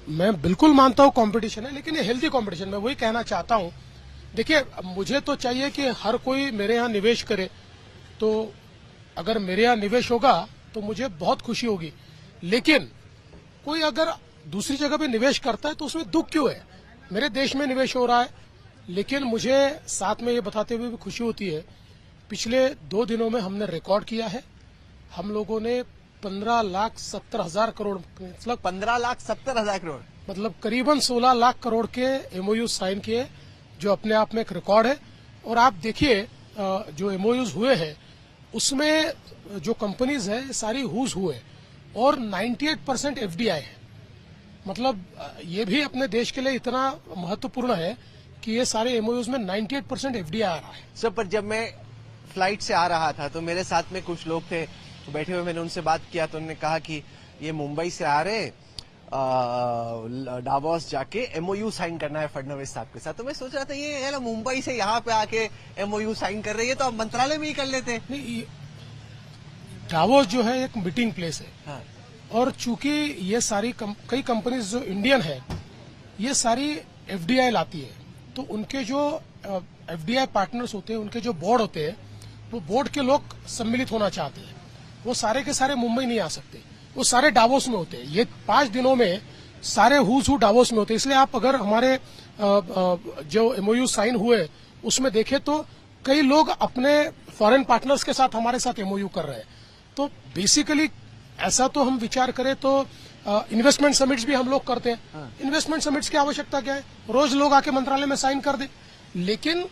मैं बिल्कुल मानता हूँ कंपटीशन है, लेकिन ये हेल्दी कंपटीशन। मैं वही कहना चाहता हूँ। देखिए, मुझे तो चाहिए कि हर कोई मेरे यहाँ निवेश करे, तो अगर मेरे यहाँ निवेश होगा तो मुझे बहुत खुशी होगी। लेकिन कोई अगर दूसरी जगह पे निवेश करता है तो उसमें दुख क्यों है? मेरे देश में निवेश हो रहा है। लेकिन मुझे साथ में ये बताते हुए भी खुशी होती है, पिछले 2 दिनों में हमने रिकॉर्ड किया है। हम लोगों ने 15,70,000 करोड़, मतलब 15,70,000 करोड़, मतलब करीबन 16 लाख करोड़ के एमओयू साइन किए, जो अपने आप में एक रिकॉर्ड है। और आप देखिए, जो एमओयूज हुए हैं उसमें जो कंपनीज है सारी हुज हुए, और 98% एफडीआई है। मतलब ये भी अपने देश के लिए इतना महत्वपूर्ण है कि ये सारे एमओयूज में 98% एफडीआई आ रहा है। सर, पर जब मैं फ्लाइट से आ रहा था तो मेरे साथ में कुछ लोग थे बैठे हुए, मैंने उनसे बात किया तो उन्होंने कहा कि ये मुंबई से आ रहे, डावोस जाके एमओयू साइन करना है फडणवीस साहब के साथ। तो मैं सोच रहा था ये है ना, मुंबई से यहाँ पे आके एमओयू साइन कर रहे हैं, तो आप मंत्रालय में ही कर लेते। नहीं, डावोस जो है एक मीटिंग प्लेस है। हाँ। और चूंकि ये सारी कई कंपनीज जो इंडियन है, ये सारी एफडीआई लाती है, तो उनके जो एफडीआई पार्टनर्स होते हैं, उनके जो बोर्ड होते हैं, वो बोर्ड के लोग सम्मिलित होना चाहते हैं। वो सारे के सारे मुंबई नहीं आ सकते, वो सारे डावोस में होते हैं। ये 5 दिनों में सारे हुज हु डावोस में होते हैं। इसलिए आप अगर हमारे जो एमओयू साइन हुए उसमें देखें तो कई लोग अपने फॉरेन पार्टनर्स के साथ हमारे साथ एमओयू कर रहे हैं। तो बेसिकली ऐसा तो हम विचार करें तो इन्वेस्टमेंट समिट्स भी हम लोग करते हैं। इन्वेस्टमेंट समिट्स की आवश्यकता क्या है? रोज लोग आके मंत्रालय में साइन कर दे। लेकिन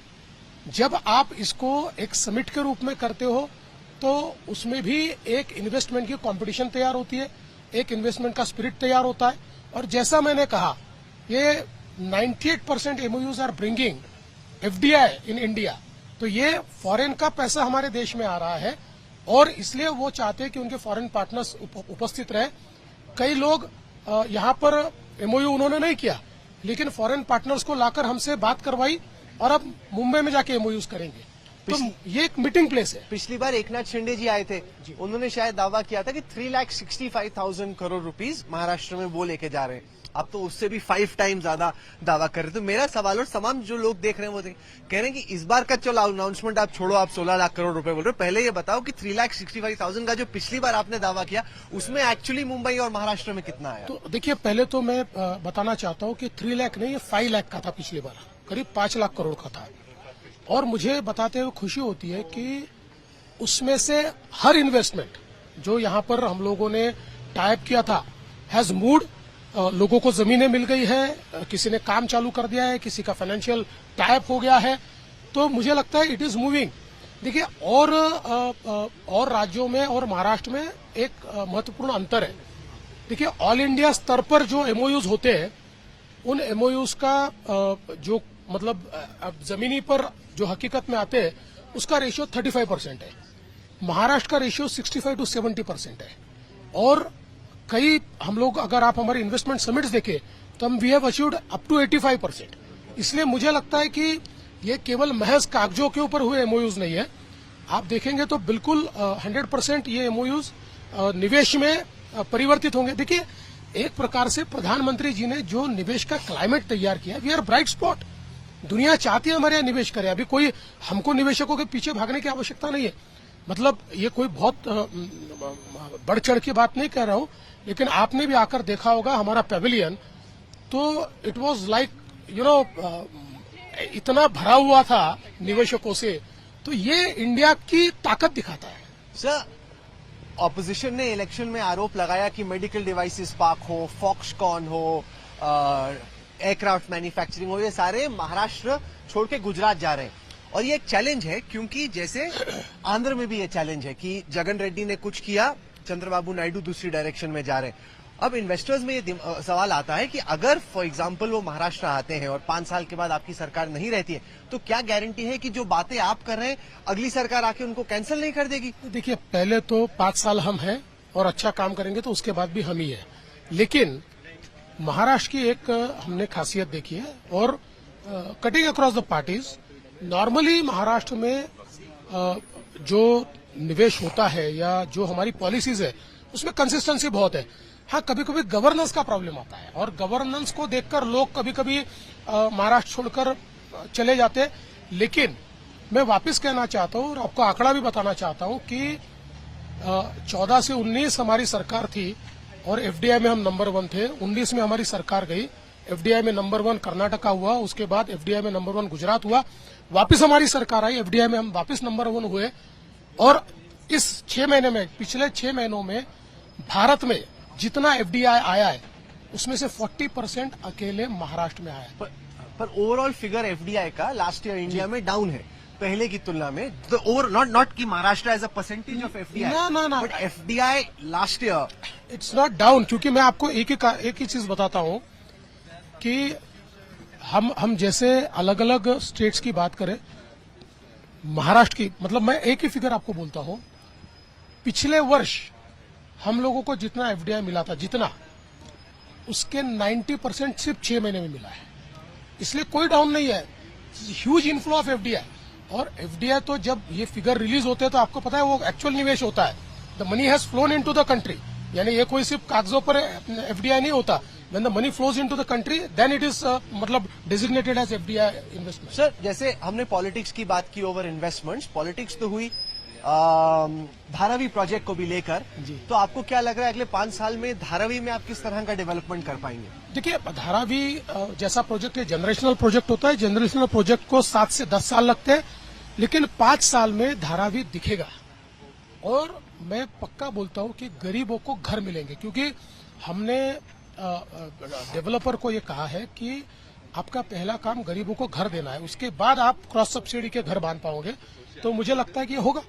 जब आप इसको एक समिट के रूप में करते हो तो उसमें भी एक इन्वेस्टमेंट की कंपटीशन तैयार होती है, एक इन्वेस्टमेंट का स्पिरिट तैयार होता है। और जैसा मैंने कहा, ये 98% MOUs are bringing FDI in India. तो ये फॉरेन का पैसा हमारे देश में आ रहा है, और इसलिए वो चाहते हैं कि उनके फॉरेन पार्टनर्स उपस्थित रहे। कई लोग यहाँ पर एमओयू उन्होंने नहीं किया, लेकिन फॉरेन पार्टनर्स को लाकर हमसे बात करवाई, और अब मुंबई में जाके एमओयूज करेंगे। तो ये एक मीटिंग प्लेस है। पिछली बार एकनाथ शिंदे जी आए थे, उन्होंने शायद दावा किया था कि 3,65,000 करोड़ रुपीस महाराष्ट्र में वो लेके जा रहे हैं। अब तो उससे भी 5 टाइम ज्यादा दावा कर रहे। तो मेरा सवाल, और तमाम जो लोग देख रहे हैं वो कह रहे हैं कि इस बार का चलो अनाउंसमेंट आप छोड़ो, आप 16 लाख करोड़ रुपए बोल रहे हो, पहले ये बताओ कि 3,65,000 का जो पिछली बार आपने दावा किया उसमें एक्चुअली मुंबई और महाराष्ट्र में कितना आया? तो देखिए, पहले तो मैं बताना चाहता हूँ कि 3 लाख नहीं, ये 5 लाख का था पिछली बार, करीब 5 लाख करोड़ का था। और मुझे बताते हुए खुशी होती है कि उसमें से हर इन्वेस्टमेंट जो यहाँ पर हम लोगों ने टाइप किया था हैज मूव्ड। लोगों को जमीनें मिल गई है, किसी ने काम चालू कर दिया है, किसी का फाइनेंशियल टाइप हो गया है। तो मुझे लगता है इट इज मूविंग। देखिए, और राज्यों में और महाराष्ट्र में एक महत्वपूर्ण अंतर है। देखिए, ऑल इंडिया स्तर पर जो एमओयूज होते हैं, उन एमओयूज का जो मतलब अब जमीनी पर जो हकीकत में आते हैं उसका रेशियो 35% है। महाराष्ट्र का रेशियो 65 to 70% है। और कई हम लोग, अगर आप हमारे इन्वेस्टमेंट समिट्स देखें तो हम we have achieved up to 85%। इसलिए मुझे लगता है कि ये केवल महज कागजों के ऊपर हुए एमओयूज नहीं है। आप देखेंगे तो बिल्कुल 100% ये एमओयूज निवेश में परिवर्तित होंगे। देखिए, एक प्रकार से प्रधानमंत्री जी ने जो निवेश का क्लाइमेट तैयार किया, वी आर ब्राइट स्पॉट। दुनिया चाहती है हमारे यहाँ निवेश करे। अभी कोई हमको निवेशकों के पीछे भागने की आवश्यकता नहीं है। मतलब ये कोई बहुत बढ़ चढ़ की बात नहीं कह रहा हूं, लेकिन आपने भी आकर देखा होगा हमारा पेविलियन, तो इट वाज लाइक इतना भरा हुआ था निवेशकों से। तो ये इंडिया की ताकत दिखाता है। सर, ऑपोजिशन ने इलेक्शन में आरोप लगाया कि मेडिकल डिवाइसेस पार्क हो, फॉक्सकॉन हो, एयरक्राफ्ट मैन्युफैक्चरिंग हो, ये सारे महाराष्ट्र छोड़ के गुजरात जा रहे हैं। और ये एक चैलेंज है, क्योंकि जैसे आंध्र में भी ये चैलेंज है कि जगन रेड्डी ने कुछ किया, चंद्रबाबू नायडू दूसरी डायरेक्शन में जा रहे हैं। अब इन्वेस्टर्स में ये सवाल आता है कि अगर फॉर एग्जांपल वो महाराष्ट्र आते हैं और 5 साल के बाद आपकी सरकार नहीं रहती है, तो क्या गारंटी है कि जो बातें आप कर रहे हैं अगली सरकार आके उनको कैंसिल नहीं कर देगी? देखिए, पहले तो 5 साल हम हैं और अच्छा काम करेंगे तो उसके बाद भी हम ही है। लेकिन महाराष्ट्र की एक हमने खासियत देखी है, और cutting across the parties, normally Maharashtra में जो निवेश होता है या जो हमारी पॉलिसीज है उसमें कंसिस्टेंसी बहुत है। हाँ, कभी कभी गवर्नेंस का प्रॉब्लम आता है और गवर्नेंस को देखकर लोग कभी कभी महाराष्ट्र छोड़कर चले जाते हैं। लेकिन मैं वापस कहना चाहता हूँ और आपको आंकड़ा भी बताना चाहता हूँ कि 14 से 19 हमारी सरकार थी और एफडीआई में हम नंबर 1 थे। 19 में हमारी सरकार गई, एफडीआई में नंबर 1 कर्नाटका हुआ, उसके बाद एफडीआई में नंबर 1 गुजरात हुआ, वापस हमारी सरकार आई, एफडीआई में हम वापस नंबर 1 हुए। और इस 6 महीने में, पिछले 6 महीनों में भारत में जितना एफडीआई आया है उसमें से 40% अकेले महाराष्ट्र में आया है। पर ओवरऑल फिगर एफडीआई का लास्ट ईयर इंडिया में डाउन है पहले की तुलना में। द ओवर नॉट कि Maharashtra as a percentage of FDI, ना, but FDI last year it's not down. क्योंकि मैं आपको एक ही चीज बताता हूं कि हम जैसे अलग अलग स्टेट्स की बात करें, महाराष्ट्र की, मतलब मैं एक ही फिगर आपको बोलता हूं, पिछले वर्ष हम लोगों को जितना एफडीआई मिला था, जितना, उसके 90% सिर्फ 6 महीने में मिला है। इसलिए कोई डाउन नहीं है, ह्यूज इनफ्लो ऑफ एफडीआई। और एफडीआई तो जब ये फिगर रिलीज होते हैं तो आपको पता है वो एक्चुअल निवेश होता है। The money has flown into the country, यानी ये कोई सिर्फ कागजों पर एफडीआई नहीं होता। When the money flows into the country then it is मतलब designated as FDI investment. Sir, जैसे हमने पॉलिटिक्स की बात की ओवर इन्वेस्टमेंट्स, पॉलिटिक्स तो हुई धारावी प्रोजेक्ट को भी लेकर, तो आपको क्या लग रहा है अगले 5 साल में धारावी में आप किस तरह का डेवलपमेंट कर पाएंगे? देखिए, धारावी जैसा प्रोजेक्ट है, जनरेशनल प्रोजेक्ट होता है। जनरेशनल प्रोजेक्ट को 7 से 10 साल लगते हैं, लेकिन 5 साल में धारावी दिखेगा। और मैं पक्का बोलता हूं कि गरीबों को घर मिलेंगे, क्योंकि हमने डेवलपर को ये कहा है कि आपका पहला काम गरीबों को घर देना है, उसके बाद आप क्रॉस सब्सिडी के घर बांध पाओगे। तो मुझे लगता है कि ये होगा।